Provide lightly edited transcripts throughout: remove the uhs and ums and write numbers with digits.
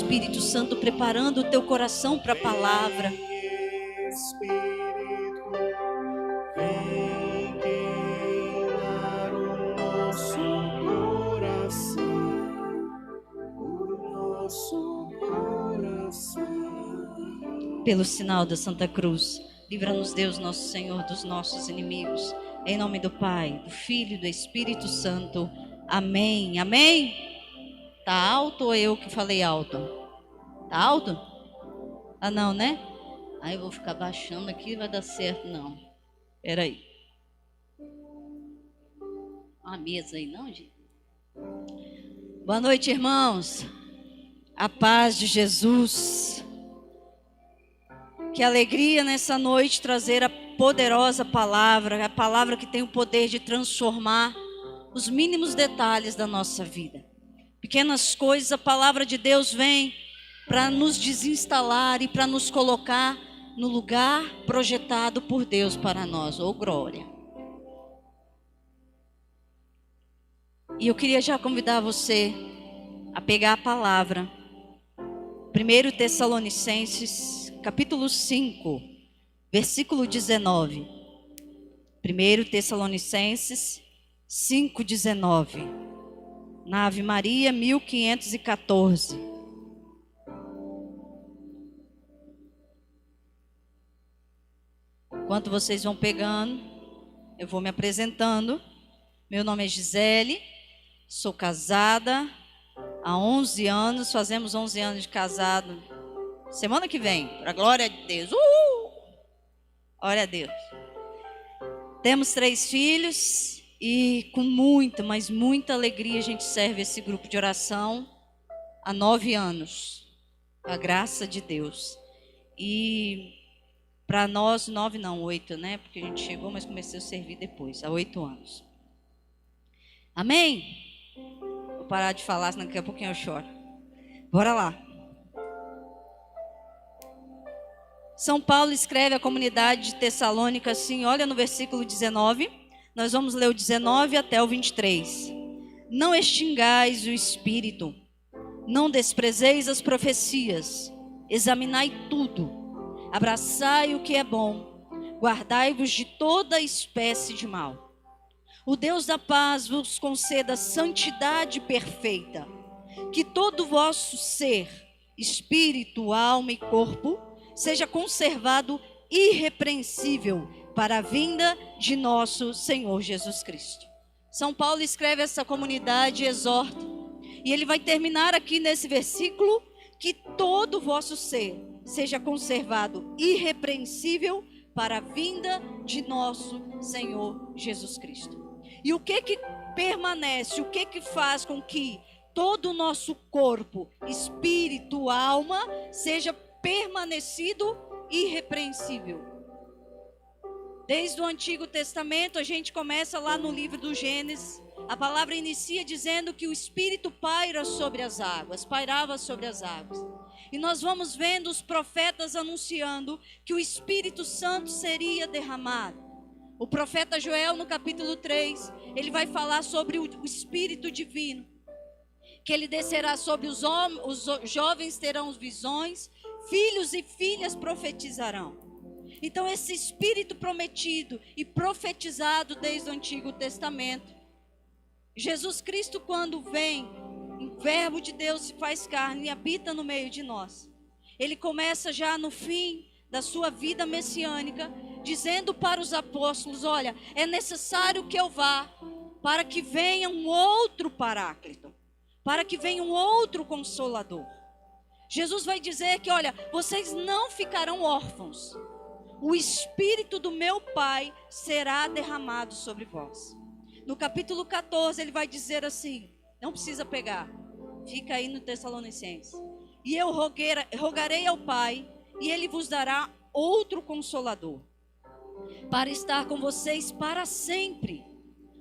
Espírito Santo preparando o teu coração para a palavra. Pelo sinal da Santa Cruz, livra-nos Deus nosso Senhor dos nossos inimigos. Em nome do Pai, do Filho e do Espírito Santo. Amém. Amém? Tá alto ou eu que falei alto? Tá alto? Ah, não, né? Aí eu vou ficar baixando aqui, vai dar certo, não. Espera aí. Uma mesa aí, não, gente? Boa noite, irmãos. A paz de Jesus. Que alegria nessa noite trazer a poderosa palavra, a palavra que tem o poder de transformar os mínimos detalhes da nossa vida. Pequenas coisas, a palavra de Deus vem para nos desinstalar e para nos colocar no lugar projetado por Deus para nós. Oh, glória! E eu queria já convidar você a pegar a palavra. 1 Tessalonicenses, capítulo 5, versículo 19. 1 Tessalonicenses 5, 19. Na Ave Maria, 1514. Enquanto vocês vão pegando, eu vou me apresentando. Meu nome é Gisele, sou casada há 11 anos, fazemos 11 anos de casado. Semana que vem, para a glória de Deus. Glória a Deus. Temos 3 filhos e com muita, mas muita alegria a gente serve esse grupo de oração há 9 anos. A graça de Deus. E para nós, 9 não, 8, né? Porque a gente chegou, mas comecei a servir depois, há 8 anos. Amém? Vou parar de falar, senão daqui a pouquinho eu choro. Bora lá. São Paulo escreve à comunidade de Tessalônica assim, olha no versículo 19, nós vamos ler o 19 até o 23. Não extingais o espírito, não desprezeis as profecias, examinai tudo, abraçai o que é bom, guardai-vos de toda espécie de mal. O Deus da paz vos conceda santidade perfeita, que todo o vosso ser, espírito, alma e corpo, seja conservado irrepreensível para a vinda de nosso Senhor Jesus Cristo. São Paulo escreve essa comunidade e exorta. E ele vai terminar aqui nesse versículo, que todo o vosso ser seja conservado irrepreensível para a vinda de nosso Senhor Jesus Cristo. E o que permanece, o que faz com que todo o nosso corpo, espírito, alma, seja permanecido irrepreensível? Desde o Antigo Testamento, a gente começa lá no livro do Gênesis. A palavra inicia dizendo que o Espírito pairava sobre as águas. E nós vamos vendo os profetas anunciando que o Espírito Santo seria derramado. O profeta Joel, no capítulo 3, ele vai falar sobre o Espírito Divino. Que ele descerá sobre os homens, os jovens terão visões, filhos e filhas profetizarão. Então esse Espírito prometido e profetizado desde o Antigo Testamento, Jesus Cristo, quando vem, o verbo de Deus se faz carne e habita no meio de nós. Ele começa já no fim da sua vida messiânica, dizendo para os apóstolos, olha, é necessário que eu vá, para que venha um outro Paráclito, para que venha um outro Consolador. Jesus vai dizer que, olha, vocês não ficarão órfãos. O Espírito do meu Pai será derramado sobre vós. No capítulo 14, ele vai dizer assim, não precisa pegar, fica aí no Tessalonicenses. E eu rogarei ao Pai, e Ele vos dará outro Consolador, para estar com vocês para sempre.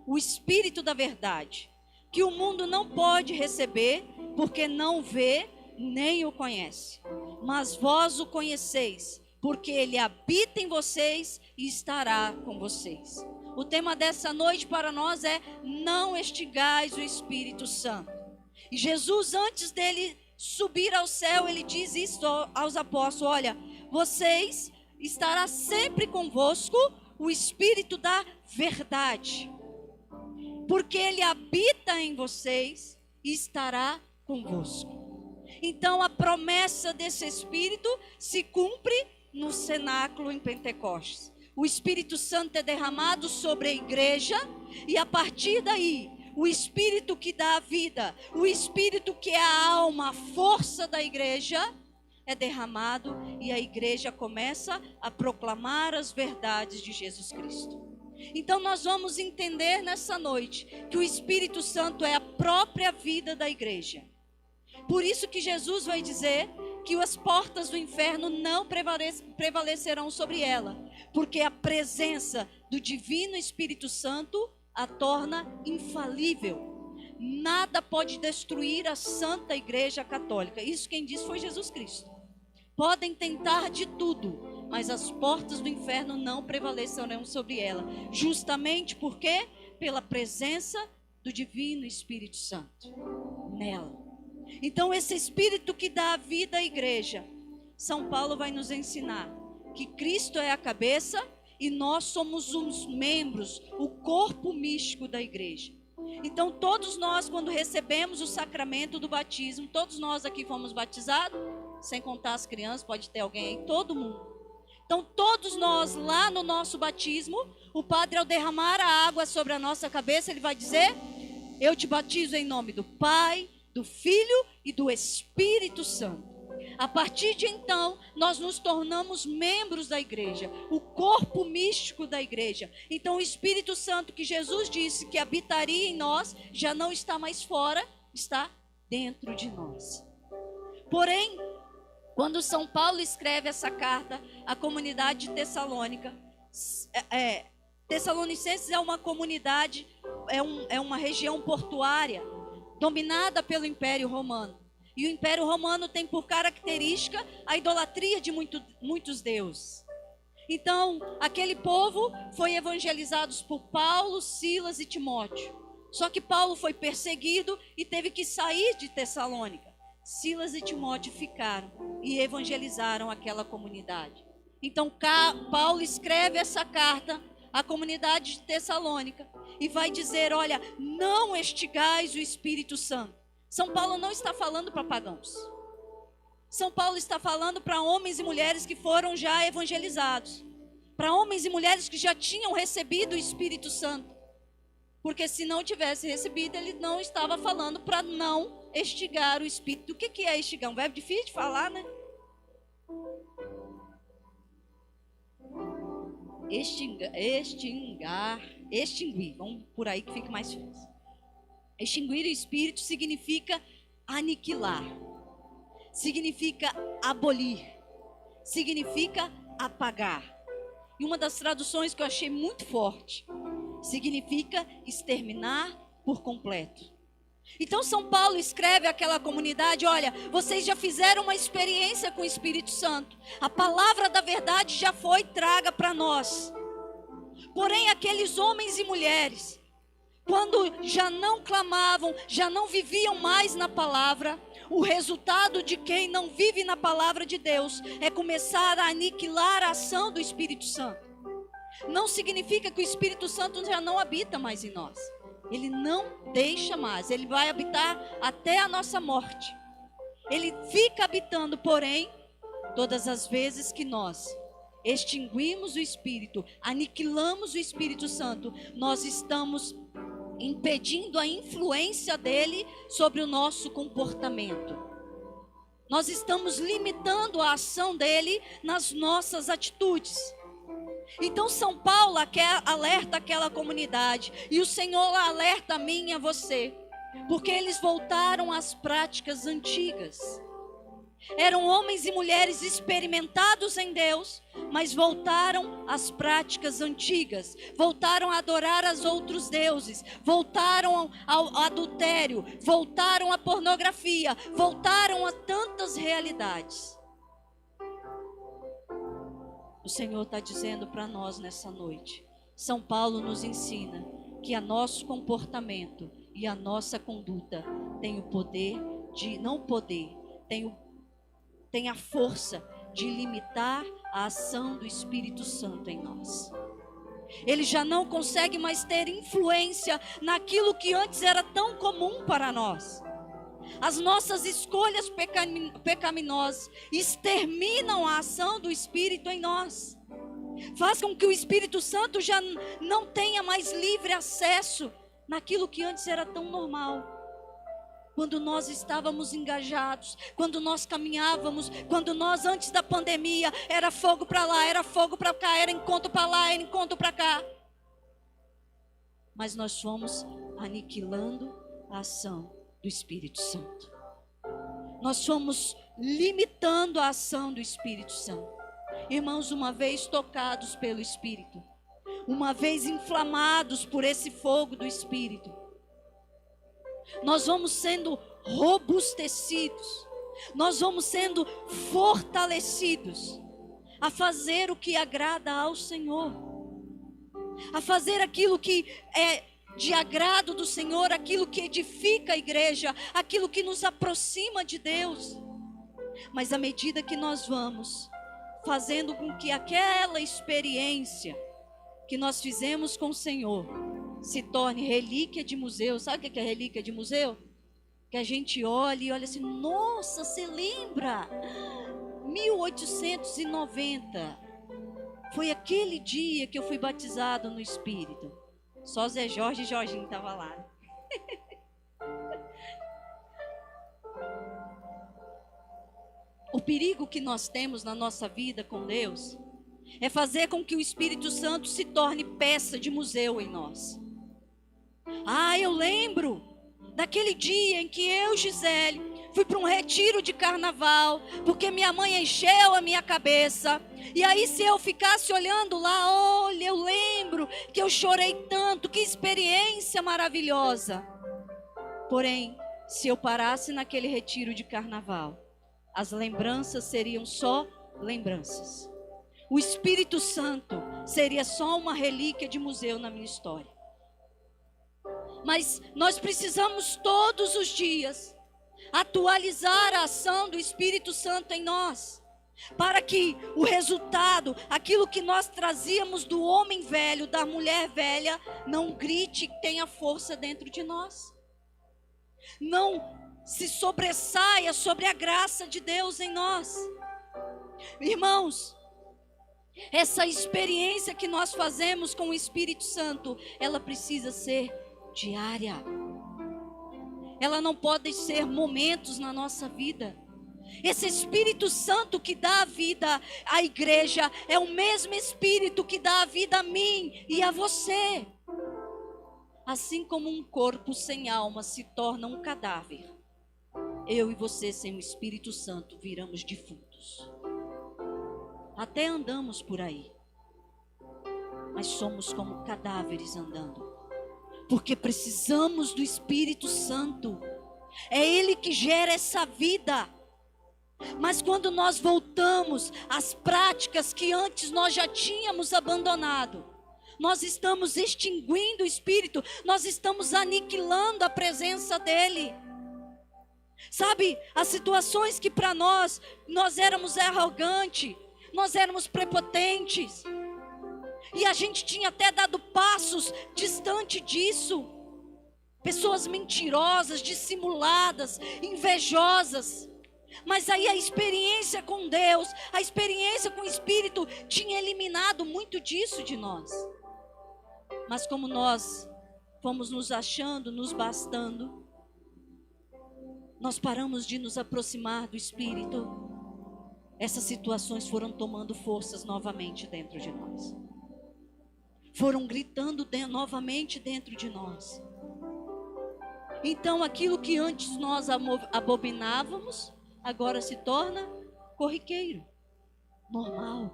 O Espírito da verdade, que o mundo não pode receber, porque não vê, nem o conhece. Mas vós o conheceis, porque Ele habita em vocês e estará com vocês. O tema dessa noite para nós é: não extingais o Espírito Santo. E Jesus, antes dele subir ao céu, ele diz isso aos apóstolos: olha, vocês estará sempre convosco o Espírito da verdade, porque ele habita em vocês e estará convosco. Então a promessa desse Espírito se cumpre no cenáculo em Pentecostes. O Espírito Santo é derramado sobre a igreja, e a partir daí, o Espírito que dá a vida, o Espírito que é a alma, a força da igreja, é derramado, e a igreja começa a proclamar as verdades de Jesus Cristo. Então nós vamos entender nessa noite que o Espírito Santo é a própria vida da igreja. Por isso que Jesus vai dizer que as portas do inferno não prevalecerão sobre ela, porque a presença do Divino Espírito Santo a torna infalível. Nada pode destruir a Santa Igreja Católica. Isso quem disse foi Jesus Cristo. Podem tentar de tudo, mas as portas do inferno não prevalecerão sobre ela. Justamente porque pela presença do Divino Espírito Santo nela. Então esse Espírito que dá a vida à igreja, São Paulo vai nos ensinar que Cristo é a cabeça e nós somos os membros, o corpo místico da igreja. Então todos nós, quando recebemos o sacramento do batismo, todos nós aqui fomos batizados, sem contar as crianças, pode ter alguém aí, todo mundo. Então todos nós lá no nosso batismo, o padre ao derramar a água sobre a nossa cabeça, ele vai dizer: eu te batizo em nome do Pai, do Filho e do Espírito Santo. A partir de então, nós nos tornamos membros da igreja, o corpo místico da igreja. Então o Espírito Santo que Jesus disse que habitaria em nós, já não está mais fora, está dentro de nós. Porém, quando São Paulo escreve essa carta à comunidade de Tessalônica, Tessalonicenses é uma comunidade, é uma região portuária, dominada pelo Império Romano. E o Império Romano tem por característica a idolatria de muitos deuses. Então, aquele povo foi evangelizado por Paulo, Silas e Timóteo. Só que Paulo foi perseguido e teve que sair de Tessalônica. Silas e Timóteo ficaram e evangelizaram aquela comunidade. Então, Paulo escreve essa carta à comunidade de Tessalônica e vai dizer: olha, não extigais o Espírito Santo. São Paulo não está falando para pagãos. São Paulo está falando para homens e mulheres que foram já evangelizados, para homens e mulheres que já tinham recebido o Espírito Santo. Porque se não tivesse recebido, ele não estava falando para não extigar o Espírito. O que é extigar? Um verbo difícil de falar, né? Extinguir, vamos por aí que fica mais fácil. Extinguir o Espírito significa aniquilar, significa abolir, significa apagar. E uma das traduções que eu achei muito forte, significa exterminar por completo. Então São Paulo escreve àquela comunidade: olha, vocês já fizeram uma experiência com o Espírito Santo, a palavra da verdade já foi traga para nós. Porém aqueles homens e mulheres, quando já não clamavam, já não viviam mais na palavra, o resultado de quem não vive na palavra de Deus é começar a aniquilar a ação do Espírito Santo. Não significa que o Espírito Santo já não habita mais em nós. Ele não deixa mais, ele vai habitar até a nossa morte. Ele fica habitando, porém, todas as vezes que nós extinguimos o Espírito, aniquilamos o Espírito Santo, nós estamos impedindo a influência dele sobre o nosso comportamento. Nós estamos limitando a ação dele nas nossas atitudes. Então São Paulo alerta aquela comunidade, e o Senhor alerta a mim e a você, porque eles voltaram às práticas antigas. Eram homens e mulheres experimentados em Deus, mas voltaram às práticas antigas, voltaram a adorar os outros deuses, voltaram ao adultério, voltaram à pornografia, voltaram a tantas realidades. O Senhor está dizendo para nós nessa noite, São Paulo nos ensina que o nosso comportamento e a nossa conduta tem o poder de, não poder, tem a força de limitar a ação do Espírito Santo em nós. Ele já não consegue mais ter influência naquilo que antes era tão comum para nós. As nossas escolhas pecaminosas exterminam a ação do Espírito em nós. Faz com que o Espírito Santo já não tenha mais livre acesso naquilo que antes era tão normal. Quando nós estávamos engajados, quando nós caminhávamos, quando nós antes da pandemia, era fogo para lá, era fogo para cá, era encontro para lá, era encontro para cá. Mas nós fomos aniquilando a ação do Espírito Santo. Nós fomos limitando a ação do Espírito Santo. Irmãos, uma vez tocados pelo Espírito, uma vez inflamados por esse fogo do Espírito, nós vamos sendo robustecidos, nós vamos sendo fortalecidos a fazer o que agrada ao Senhor, a fazer aquilo que é de agrado do Senhor, aquilo que edifica a igreja, aquilo que nos aproxima de Deus. Mas à medida que nós vamos fazendo com que aquela experiência que nós fizemos com o Senhor se torne relíquia de museu. Sabe o que é relíquia de museu? Que a gente olha e olha assim, nossa, você lembra? 1890, foi aquele dia que eu fui batizado no Espírito. Só Zé Jorge e Jorginho estavam lá. O perigo que nós temos na nossa vida com Deus é fazer com que o Espírito Santo se torne peça de museu em nós. Eu lembro daquele dia em que eu, Gisele, fui para um retiro de carnaval, porque minha mãe encheu a minha cabeça. E aí, se eu ficasse olhando lá, olha, eu lembro que eu chorei tanto, que experiência maravilhosa. Porém, se eu parasse naquele retiro de carnaval, as lembranças seriam só lembranças. O Espírito Santo seria só uma relíquia de museu na minha história. Mas nós precisamos todos os dias atualizar a ação do Espírito Santo em nós, para que o resultado, aquilo que nós trazíamos do homem velho, da mulher velha, não grite e tenha força dentro de nós. Não se sobressaia sobre a graça de Deus em nós. Irmãos, essa experiência que nós fazemos com o Espírito Santo, ela precisa ser diária. Ela não pode ser momentos na nossa vida. Esse Espírito Santo que dá a vida à igreja é o mesmo Espírito que dá a vida a mim e a você. Assim como um corpo sem alma se torna um cadáver, eu e você sem o Espírito Santo viramos defuntos. Até andamos por aí, mas somos como cadáveres andando, porque precisamos do Espírito Santo. É Ele que gera essa vida. Mas quando nós voltamos às práticas que antes nós já tínhamos abandonado, nós estamos extinguindo o Espírito, nós estamos aniquilando a presença dEle. Sabe, as situações que para nós éramos arrogantes, nós éramos prepotentes, e a gente tinha até dado passos distante disso. Pessoas mentirosas, dissimuladas, invejosas. Mas aí a experiência com Deus, a experiência com o Espírito tinha eliminado muito disso de nós. Mas como nós fomos nos achando, nos bastando, nós paramos de nos aproximar do Espírito. Essas situações foram tomando forças novamente dentro de nós. Foram gritando novamente dentro de nós. Então aquilo que antes nós abominávamos, agora se torna corriqueiro, normal.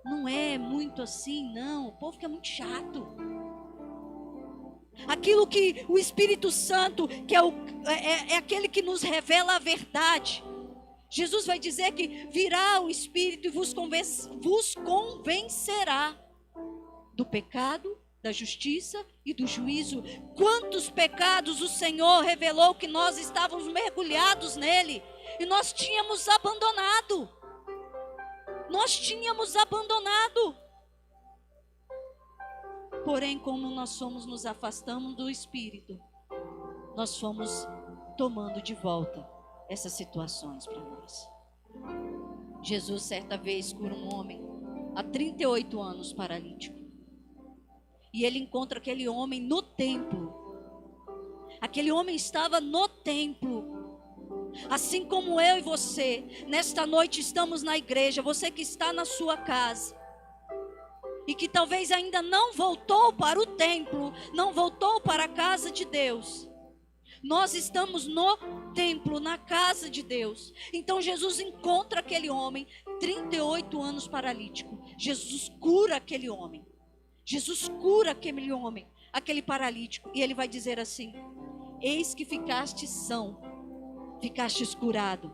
Não é muito assim, não. O povo fica muito chato. Aquilo que o Espírito Santo, que é aquele que nos revela a verdade. Jesus vai dizer que virá o Espírito e vos convencerá do pecado, da justiça e do juízo. Quantos pecados o Senhor revelou que nós estávamos mergulhados nele e nós tínhamos abandonado. Nós tínhamos abandonado. Porém, como nós fomos nos afastando do Espírito, nós fomos tomando de volta essas situações para nós. Jesus, certa vez, cura um homem há 38 anos paralítico. E ele encontra aquele homem no templo. Aquele homem estava no templo. Assim como eu e você, nesta noite estamos na igreja, você que está na sua casa, e que talvez ainda não voltou para o templo, não voltou para a casa de Deus. Nós estamos no templo, na casa de Deus. Então Jesus encontra aquele homem, 38 anos paralítico. Jesus cura aquele homem. Jesus cura aquele homem, aquele paralítico. E ele vai dizer assim: eis que ficaste são, ficastes curado.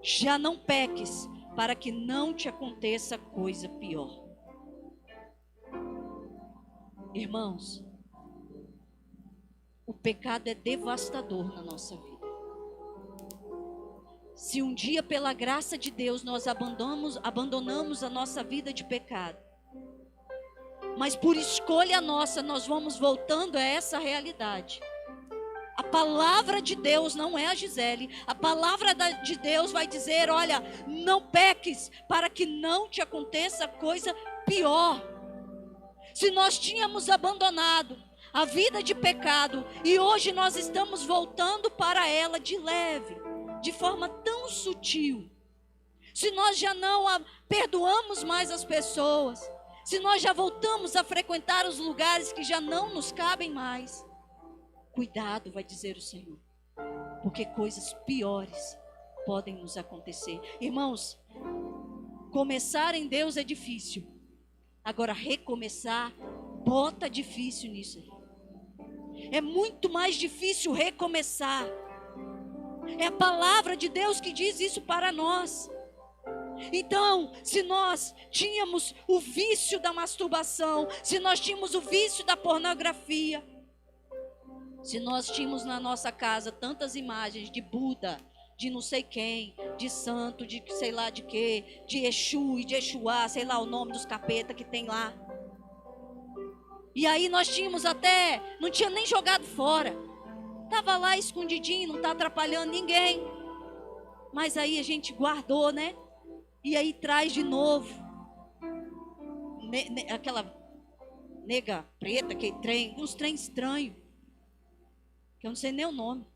Já não peques, para que não te aconteça coisa pior. Irmãos, o pecado é devastador na nossa vida. Se um dia, pela graça de Deus, nós abandonamos a nossa vida de pecado, mas por escolha nossa, nós vamos voltando a essa realidade. A palavra de Deus não é a Gisele. A palavra de Deus vai dizer: olha, não peques, para que não te aconteça coisa pior. Se nós tínhamos abandonado a vida de pecado e hoje nós estamos voltando para ela de leve, de forma tão sutil, se nós já não perdoamos mais as pessoas, se nós já voltamos a frequentar os lugares que já não nos cabem mais, cuidado, vai dizer o Senhor, porque coisas piores podem nos acontecer. Irmãos, começar em Deus é difícil. Agora, recomeçar, bota difícil nisso aí. É muito mais difícil recomeçar. É a palavra de Deus que diz isso para nós. Então, se nós tínhamos o vício da masturbação, se nós tínhamos o vício da pornografia, se nós tínhamos na nossa casa tantas imagens de Buda, de não sei quem, de santo, de sei lá de quê, de Exu e de Exuá, sei lá o nome dos capeta que tem lá. E aí nós tínhamos até, não tinha nem jogado fora. Estava lá escondidinho, não está atrapalhando ninguém. Mas aí a gente guardou, né? E aí traz de novo. Aquela nega preta, aquele trem, uns trem estranhos. Que eu não sei nem o nome.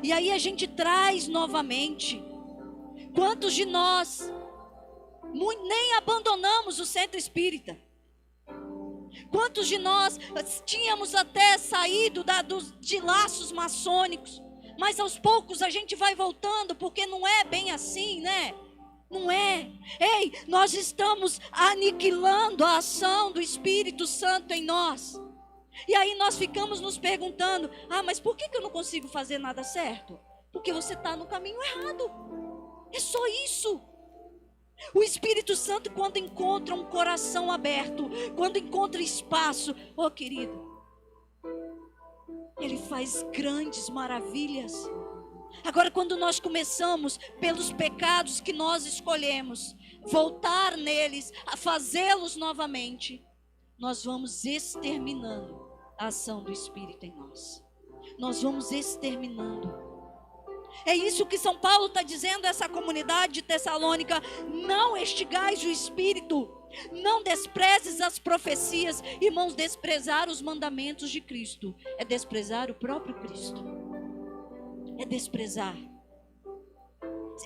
E aí a gente traz novamente. Quantos de nós nem abandonamos o centro espírita? Quantos de nós tínhamos até saído de laços maçônicos, mas aos poucos a gente vai voltando, porque não é bem assim, né? Não é. Ei, nós estamos aniquilando a ação do Espírito Santo em nós. E aí nós ficamos nos perguntando: ah, mas por que eu não consigo fazer nada certo? Porque você está no caminho errado. É só isso. O Espírito Santo, quando encontra um coração aberto, quando encontra espaço, oh querido, Ele faz grandes maravilhas. Agora, quando nós começamos pelos pecados que nós escolhemos, voltar neles, a fazê-los novamente, nós vamos exterminando a ação do Espírito em nós. Nós vamos exterminando. É isso que São Paulo está dizendo a essa comunidade de Tessalônica: não extigais o Espírito, não desprezes as profecias. Irmãos, desprezar os mandamentos de Cristo é desprezar o próprio Cristo. É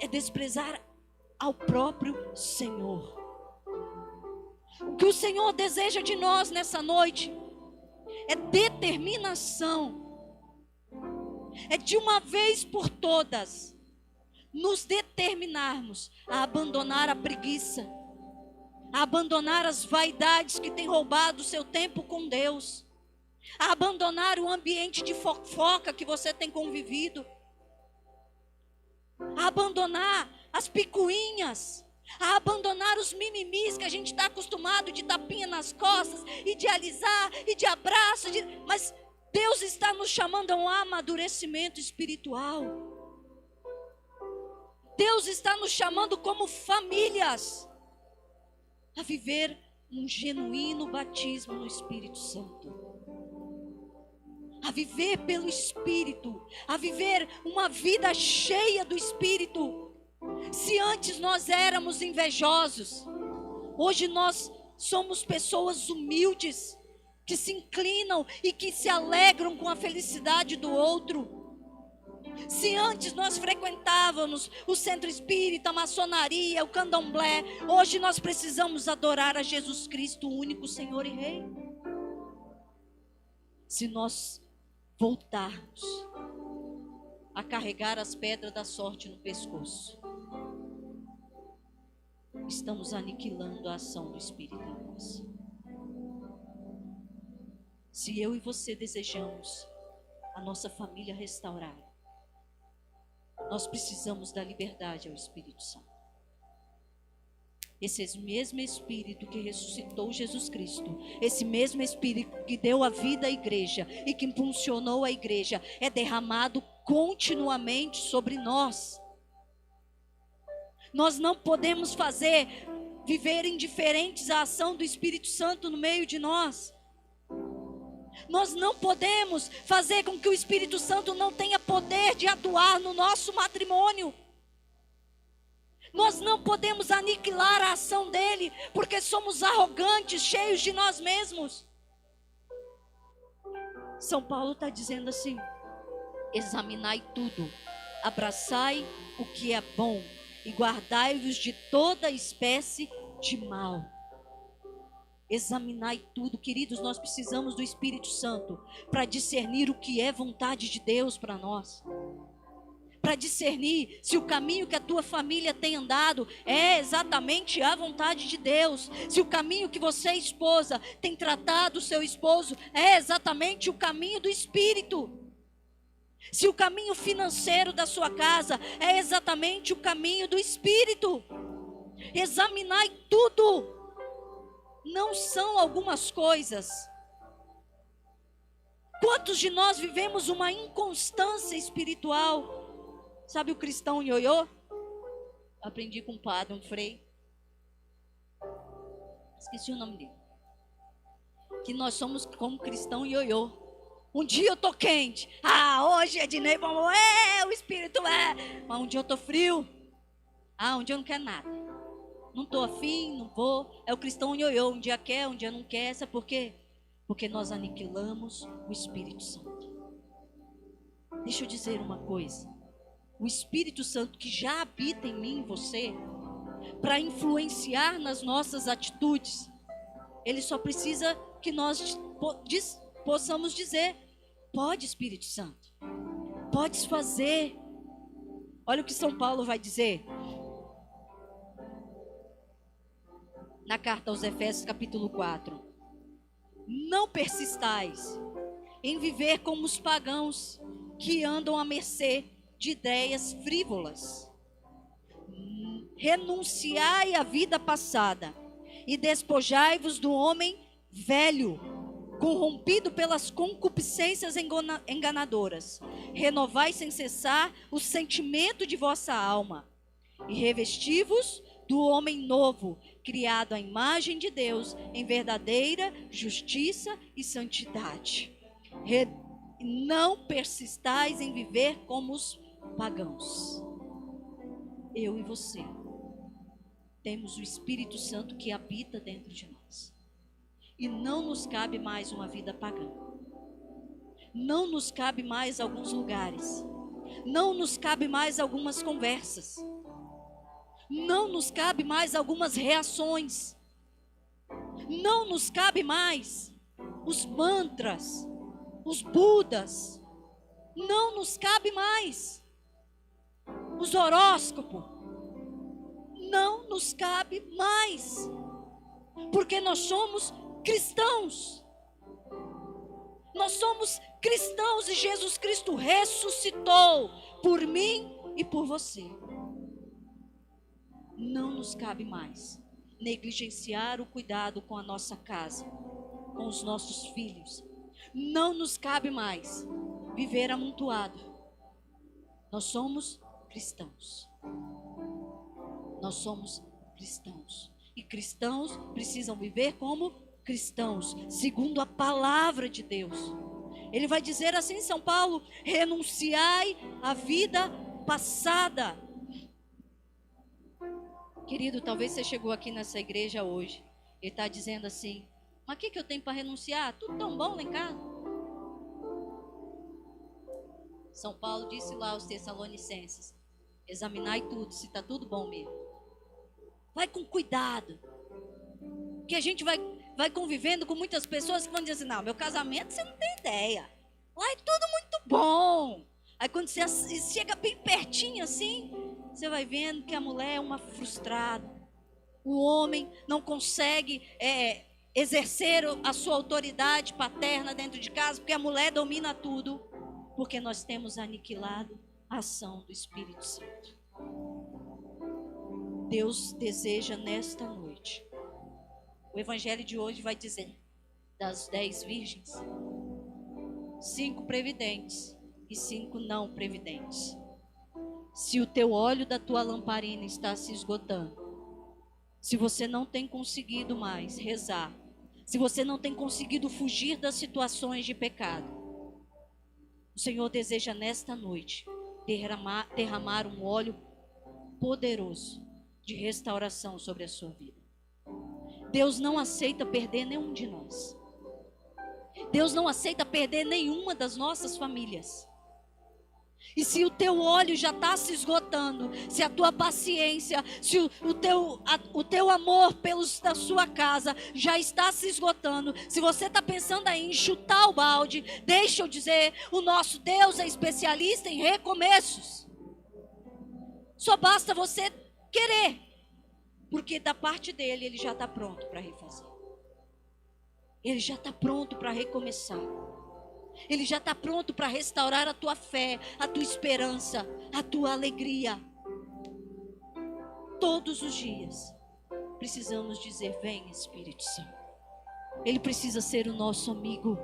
desprezar ao próprio Senhor. O que o Senhor deseja de nós nessa noite é determinação. É de uma vez por todas nos determinarmos a abandonar a preguiça, a abandonar as vaidades que têm roubado o seu tempo com Deus, a abandonar o ambiente de fofoca que você tem convivido, a abandonar as picuinhas, a abandonar os mimimis que a gente está acostumado de tapinha nas costas, e de alisar, e de abraço, mas Deus está nos chamando a um amadurecimento espiritual. Deus está nos chamando como famílias a viver um genuíno batismo no Espírito Santo. A viver pelo Espírito, a viver uma vida cheia do Espírito. Se antes nós éramos invejosos, hoje nós somos pessoas humildes, que se inclinam e que se alegram com a felicidade do outro. Se antes nós frequentávamos o centro espírita, a maçonaria, o candomblé, hoje nós precisamos adorar a Jesus Cristo, o único Senhor e Rei. Se nós voltarmos a carregar as pedras da sorte no pescoço, estamos aniquilando a ação do Espírito em nós. Se eu e você desejamos a nossa família restaurada, nós precisamos da liberdade ao Espírito Santo. Esse mesmo Espírito que ressuscitou Jesus Cristo, esse mesmo Espírito que deu a vida à igreja e que impulsionou a igreja, é derramado continuamente sobre nós. Nós não podemos viver indiferentes à ação do Espírito Santo no meio de nós. Nós não podemos fazer com que o Espírito Santo não tenha poder de atuar no nosso matrimônio. Nós não podemos aniquilar a ação dele, porque somos arrogantes, cheios de nós mesmos. São Paulo está dizendo assim: examinai tudo, abraçai o que é bom e guardai-vos de toda espécie de mal. Examinai tudo, queridos. Nós precisamos do Espírito Santo para discernir o que é vontade de Deus para nós, para discernir se o caminho que a tua família tem andado é exatamente a vontade de Deus, se o caminho que você, esposa, tem tratado o seu esposo é exatamente o caminho do Espírito, se o caminho financeiro da sua casa é exatamente o caminho do Espírito. Examinai tudo. Não são algumas coisas. Quantos de nós vivemos uma inconstância espiritual? Sabe o cristão ioiô? Aprendi com um padre, um frei. Esqueci o nome dele. Que nós somos como cristão ioiô. Um dia eu tô quente. Hoje é de Ney, o Espírito é. Mas um dia eu tô frio. Um dia eu não quero nada. Não estou afim, não vou. É o cristão ioiô, um dia quer, um dia não quer. Sabe por quê? Porque nós aniquilamos o Espírito Santo. Deixa eu dizer uma coisa. O Espírito Santo que já habita em mim e você, para influenciar nas nossas atitudes, ele só precisa que nós possamos dizer: pode, Espírito Santo, podes fazer. Olha o que São Paulo vai dizer na carta aos Efésios, capítulo 4. Não persistais em viver como os pagãos que andam à mercê de ideias frívolas. Renunciai à vida passada e despojai-vos do homem velho, corrompido pelas concupiscências enganadoras. Renovai sem cessar o sentimento de vossa alma e revesti-vos do homem novo, criado à imagem de Deus, em verdadeira justiça e santidade. Não persistais em viver como os pagãos. Eu e você temos o Espírito Santo que habita dentro de nós. E não nos cabe mais uma vida pagã. Não nos cabe mais alguns lugares. Não nos cabe mais algumas conversas. Não nos cabe mais algumas reações. Não nos cabe mais os mantras, os budas. Não nos cabe mais os horóscopos. Não nos cabe mais. Porque nós somos cristãos. Nós somos cristãos e Jesus Cristo ressuscitou por mim e por você. Não nos cabe mais negligenciar o cuidado com a nossa casa, com os nossos filhos. Não nos cabe mais viver amontoado. Nós somos cristãos. Nós somos cristãos. E cristãos precisam viver como cristãos, segundo a palavra de Deus. Ele vai dizer assim, São Paulo: renunciai à vida passada. Querido, talvez você chegou aqui nessa igreja hoje. Ele está dizendo assim: mas o que eu tenho para renunciar? Tudo tão bom lá em casa. São Paulo disse lá aos Tessalonicenses: examinai tudo, se está tudo bom mesmo. Vai com cuidado. Porque a gente vai convivendo com muitas pessoas que vão dizer assim: não, meu casamento você não tem ideia. Lá é tudo muito bom. Aí quando você chega bem pertinho assim, você vai vendo que a mulher é uma frustrada. O homem não consegue exercer a sua autoridade paterna dentro de casa, porque a mulher domina tudo. Porque nós temos aniquilado a ação do Espírito Santo. Deus deseja nesta noite. O evangelho de hoje vai dizer: das 10 virgens, 5 previdentes e 5 não previdentes. Se o teu óleo da tua lamparina está se esgotando, se você não tem conseguido mais rezar, se você não tem conseguido fugir das situações de pecado, o Senhor deseja nesta noite derramar um óleo poderoso de restauração sobre a sua vida. Deus não aceita perder nenhum de nós. Deus não aceita perder nenhuma das nossas famílias. E se o teu óleo já está se esgotando, se a tua paciência, se o teu amor da sua casa já está se esgotando, se você está pensando aí em chutar o balde, deixa eu dizer, o nosso Deus é especialista em recomeços. Só basta você querer, porque da parte dele, ele já está pronto para refazer. Ele já está pronto para recomeçar. Ele já está pronto para restaurar a tua fé, a tua esperança, a tua alegria. Todos os dias precisamos dizer: vem Espírito Santo. Ele precisa ser o nosso amigo.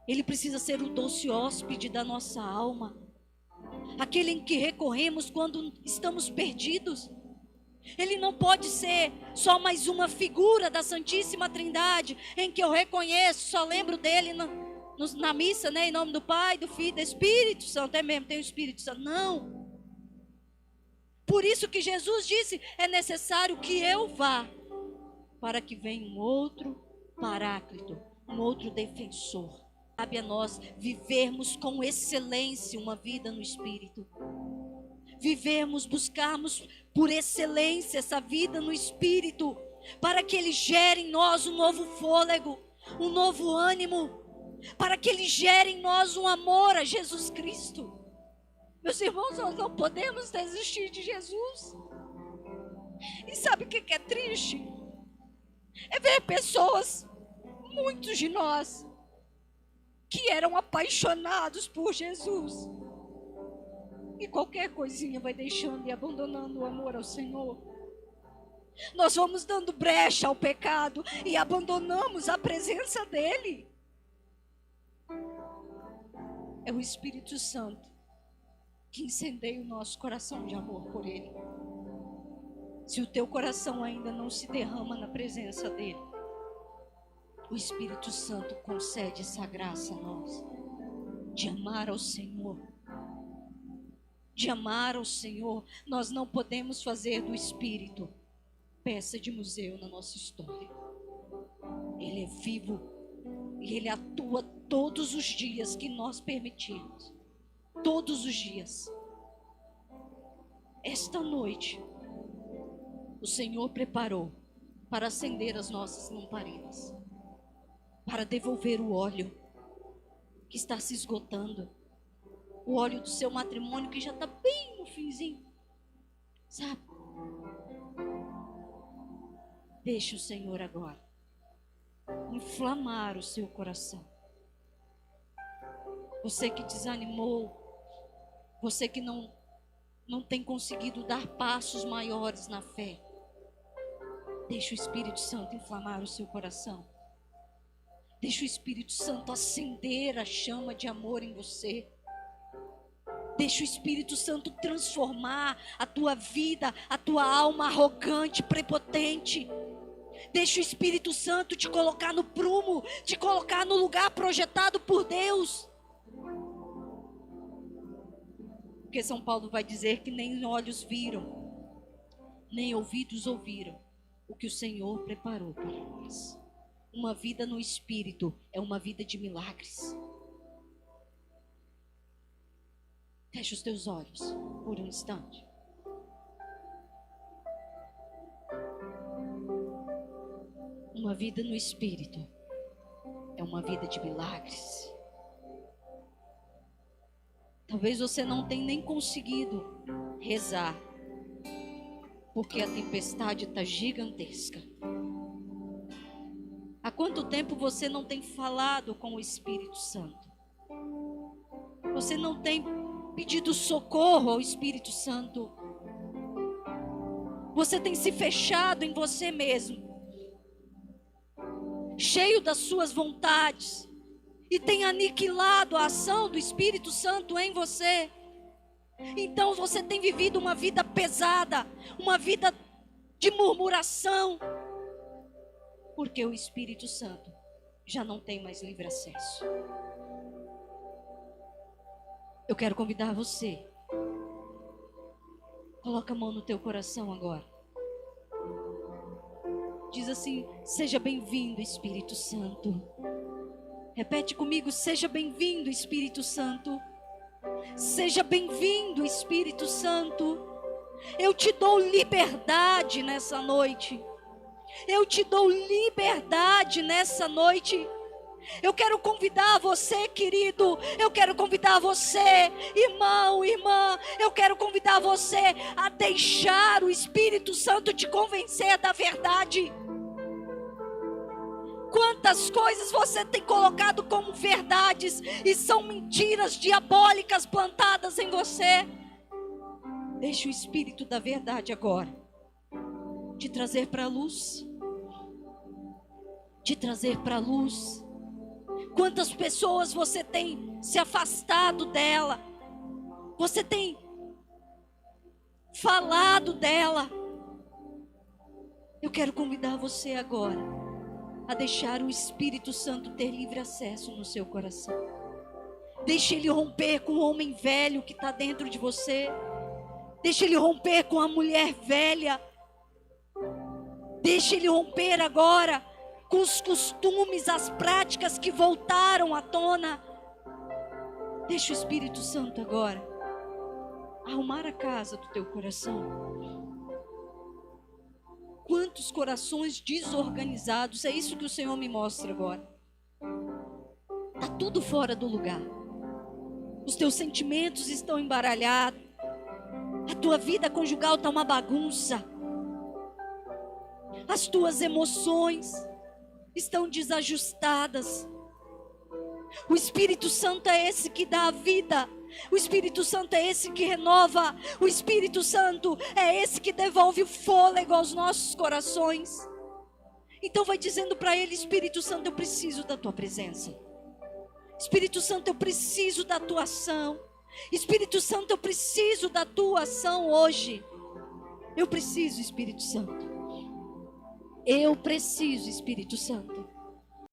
Ele precisa ser o doce hóspede da nossa alma. Aquele em que recorremos quando estamos perdidos. Ele não pode ser só mais uma figura da Santíssima Trindade, em que eu reconheço, só lembro dele na missa, né? Em nome do Pai, do Filho e do Espírito Santo. É mesmo, tem o Espírito Santo. Não. Por isso que Jesus disse: é necessário que eu vá, para que venha um outro Paráclito, um outro defensor. Cabe a nós vivermos com excelência uma vida no Espírito. Vivermos, buscarmos por excelência essa vida no Espírito, para que Ele gere em nós um novo fôlego, um novo ânimo, para que Ele gere em nós um amor a Jesus Cristo. Meus irmãos, nós não podemos desistir de Jesus. E sabe o que é triste? É ver pessoas, muitos de nós, que eram apaixonados por Jesus, e qualquer coisinha vai deixando e abandonando o amor ao Senhor. Nós vamos dando brecha ao pecado e abandonamos a presença dEle. É o Espírito Santo que incendeia o nosso coração de amor por Ele. Se o teu coração ainda não se derrama na presença dEle, o Espírito Santo concede essa graça a nós, de amar ao Senhor. De amar ao Senhor. Nós não podemos fazer do Espírito peça de museu na nossa história. Ele é vivo e Ele atua todos os dias que nós permitirmos. Todos os dias. Esta noite, o Senhor preparou para acender as nossas lamparinas, para devolver o óleo que está se esgotando. O óleo do seu matrimônio que já está bem no finzinho. Sabe? Deixe o Senhor agora inflamar o seu coração. Você que desanimou, você que não não tem conseguido dar passos maiores na fé, deixa o Espírito Santo inflamar o seu coração. Deixa o Espírito Santo acender a chama de amor em você. Deixa o Espírito Santo transformar a tua vida, a tua alma arrogante, prepotente. Deixa o Espírito Santo te colocar no prumo, te colocar no lugar projetado por Deus. Porque São Paulo vai dizer que nem olhos viram, nem ouvidos ouviram o que o Senhor preparou para nós. Uma vida no Espírito é uma vida de milagres. Feche os teus olhos por um instante. Uma vida no Espírito é uma vida de milagres. Talvez você não tenha nem conseguido rezar, porque a tempestade está gigantesca. Há quanto tempo você não tem falado com o Espírito Santo? Você não tem pedido socorro ao Espírito Santo? Você tem se fechado em você mesmo, cheio das suas vontades, e tem aniquilado a ação do Espírito Santo em você. Então você tem vivido uma vida pesada, uma vida de murmuração, porque o Espírito Santo já não tem mais livre acesso. Eu quero convidar você. Coloca a mão no teu coração agora. Diz assim: seja bem-vindo, Espírito Santo. Repete comigo: seja bem-vindo, Espírito Santo. Seja bem-vindo, Espírito Santo. Eu te dou liberdade nessa noite. Eu te dou liberdade nessa noite. Eu quero convidar você, querido. Eu quero convidar você, irmão, irmã. Eu quero convidar você a deixar o Espírito Santo te convencer da verdade. Quantas coisas você tem colocado como verdades e são mentiras diabólicas plantadas em você? Deixa o Espírito da verdade agora te trazer para a luz. Te trazer para a luz. Quantas pessoas você tem se afastado dela? Você tem falado dela? Eu quero convidar você agora a deixar o Espírito Santo ter livre acesso no seu coração. Deixe ele romper com o homem velho que está dentro de você. Deixe ele romper com a mulher velha. Deixe ele romper agora com os costumes, as práticas que voltaram à tona. Deixa o Espírito Santo agora arrumar a casa do teu coração. Quantos corações desorganizados, é isso que o Senhor me mostra agora. Está tudo fora do lugar. Os teus sentimentos estão embaralhados. A tua vida conjugal está uma bagunça. As tuas emoções estão desajustadas. O Espírito Santo é esse que dá a vida. O Espírito Santo é esse que renova. O Espírito Santo é esse que devolve o fôlego aos nossos corações. Então vai dizendo para ele: Espírito Santo, eu preciso da tua presença. Espírito Santo, eu preciso da tua ação. Espírito Santo, eu preciso da tua ação hoje. Eu preciso, Espírito Santo. Eu preciso, Espírito Santo.